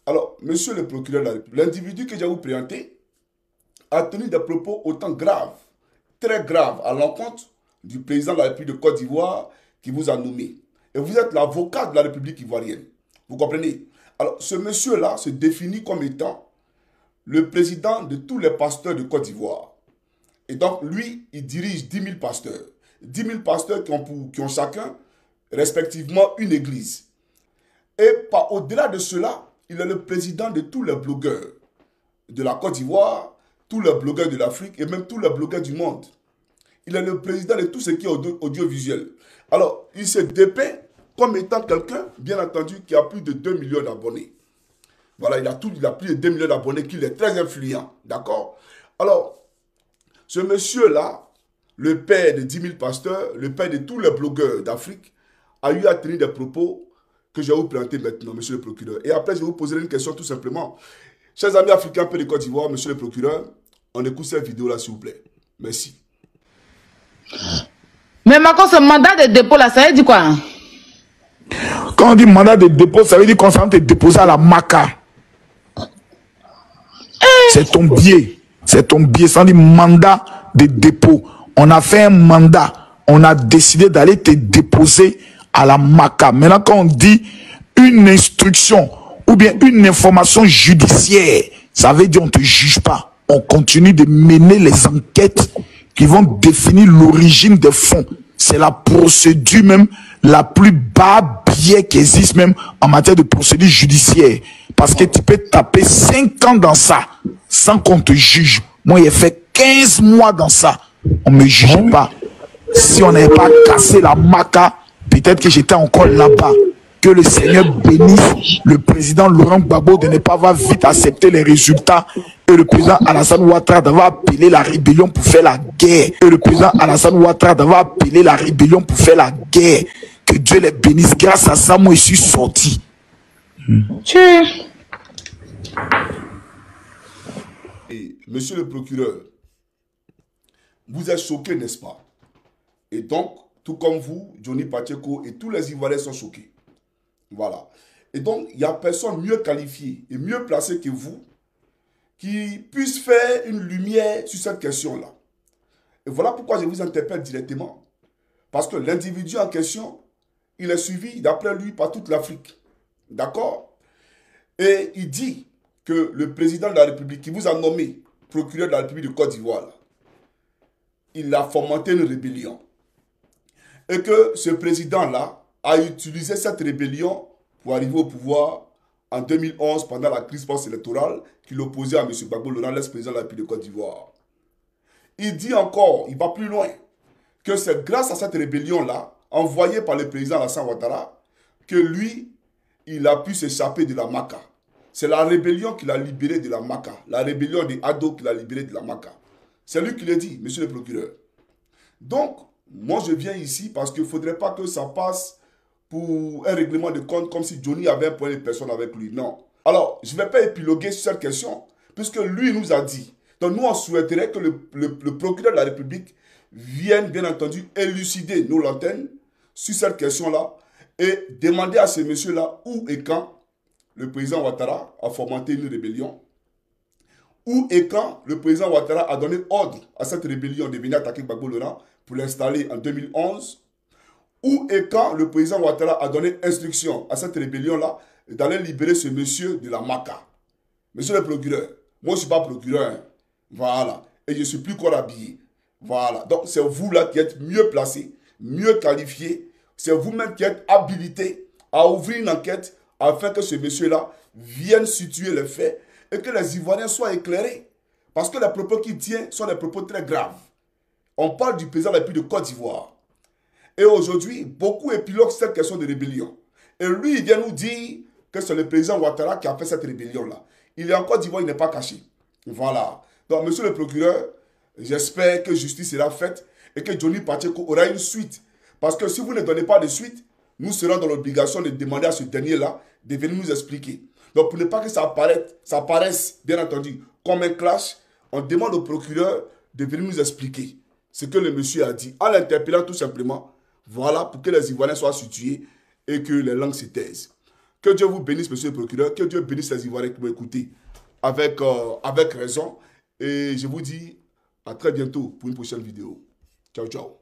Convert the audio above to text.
Alors, monsieur le procureur de la République, l'individu que j'ai vous présenté a tenu des propos autant graves, très graves, à l'encontre du président de la République de Côte d'Ivoire qui vous a nommé. Et vous êtes l'avocat de la République ivoirienne. Vous comprenez? Alors, ce monsieur-là se définit comme étant le président de tous les pasteurs de Côte d'Ivoire. Et donc, lui, il dirige 10 000 pasteurs. 10 000 pasteurs qui ont chacun, respectivement, une église. Et au-delà de cela, il est le président de tous les blogueurs de la Côte d'Ivoire, tous les blogueurs de l'Afrique et même tous les blogueurs du monde. Il est le président de tout ce qui est audiovisuel. Alors, il se dépeint comme étant quelqu'un, bien entendu, qui a plus de 2 millions d'abonnés. Voilà, il a plus de 2 millions d'abonnés, qu'il est très influent. D'accord? Alors, ce monsieur-là, le père de 10 000 pasteurs, le père de tous les blogueurs d'Afrique, a eu à tenir des propos que je vais vous présenter maintenant, monsieur le procureur. Et après, je vais vous poser une question tout simplement. Chers amis africains, peu de Côte d'Ivoire, monsieur le procureur, on écoute cette vidéo-là, s'il vous plaît. Merci. Mais Macron, ce mandat de dépôt là, ça veut dire quoi? Quand on dit mandat de dépôt, ça veut dire qu'on s'en te déposer à la MACA. C'est ton biais. C'est ton biais. Ça dit mandat de dépôt. On a fait un mandat. On a décidé d'aller te déposer à la MACA. Maintenant, quand on dit une instruction ou bien une information judiciaire, ça veut dire on ne te juge pas. On continue de mener les enquêtes qui vont définir l'origine des fonds. C'est la procédure même la plus bas biais qui existe même en matière de procédure judiciaire. Parce que tu peux taper 5 ans dans ça sans qu'on te juge. Moi, j'ai fait 15 mois dans ça. On ne me juge pas. Si on n'avait pas cassé la MACA, peut-être que j'étais encore là-bas. Que le Seigneur bénisse le président Laurent Gbagbo de ne pas avoir vite accepté les résultats. Et le président Alassane Ouattara d'avoir appelé la rébellion pour faire la guerre. Et le président Alassane Ouattara d'avoir appelé la rébellion pour faire la guerre. Que Dieu les bénisse. Grâce à ça, moi, je suis sorti. Et, monsieur le procureur, vous êtes choqué, n'est-ce pas? Et donc, tout comme vous, Johnny Pacheco et tous les Ivoiriens sont choqués. Voilà. Et donc, il n'y a personne mieux qualifié et mieux placé que vous qui puisse faire une lumière sur cette question-là. Et voilà pourquoi je vous interpelle directement. Parce que l'individu en question, il est suivi, d'après lui, par toute l'Afrique. D'accord? Et il dit que le président de la République, qui vous a nommé procureur de la République de Côte d'Ivoire, il a fomenté une rébellion. Et que ce président-là a utilisé cette rébellion pour arriver au pouvoir en 2011 pendant la crise post-électorale qui l'opposait à M. Gbagbo Laurent, l'ex-président de la République de Côte d'Ivoire. Il dit encore, il va plus loin, que c'est grâce à cette rébellion-là, envoyée par le président Alassane Ouattara, que lui, il a pu s'échapper de la MACA. C'est la rébellion qui l'a libéré de la MACA. La rébellion des Ado qui l'a libéré de la MACA. C'est lui qui l'a dit, monsieur le procureur. Donc, moi je viens ici parce qu'il ne faudrait pas que ça passe pour un règlement de compte comme si Johnny avait un point de personne avec lui. Non. Alors, je ne vais pas épiloguer sur cette question, puisque lui nous a dit. Donc nous, on souhaiterait que le procureur de la République vienne, bien entendu, élucider nos lanternes sur cette question-là et demander à ce monsieur-là où et quand le président Ouattara a fomenté une rébellion, où et quand le président Ouattara a donné ordre à cette rébellion de venir attaquer Gbagbo Laurent pour l'installer en 2011, où et quand le président Ouattara a donné instruction à cette rébellion-là d'aller libérer ce monsieur de la MACA. Monsieur le procureur, moi je ne suis pas procureur, hein. Voilà, et je ne suis plus corps habillé. Voilà, donc c'est vous là qui êtes mieux placé, mieux qualifié, c'est vous-même qui êtes habilité à ouvrir une enquête afin que ce monsieur-là vienne situer les faits et que les Ivoiriens soient éclairés. Parce que les propos qu'il tient sont des propos très graves. On parle du président de la République de Côte d'Ivoire. Et aujourd'hui, beaucoup épiloguent cette question de rébellion. Et lui, il vient nous dire que c'est le président Ouattara qui a fait cette rébellion-là. Il est en Côte d'Ivoire, il n'est pas caché. Voilà. Donc, monsieur le procureur, j'espère que justice sera faite et que Johnny Pacheco aura une suite. Parce que si vous ne donnez pas de suite, nous serons dans l'obligation de demander à ce dernier-là de venir nous expliquer. Donc, pour ne pas que ça paraisse, bien entendu, comme un clash, on demande au procureur de venir nous expliquer ce que le monsieur a dit, en l'interpellant tout simplement. Voilà, pour que les Ivoiriens soient situés et que les langues se taisent. Que Dieu vous bénisse, monsieur le procureur. Que Dieu bénisse les Ivoiriens qui m'ont écouté avec raison. Et je vous dis à très bientôt pour une prochaine vidéo. Ciao, ciao.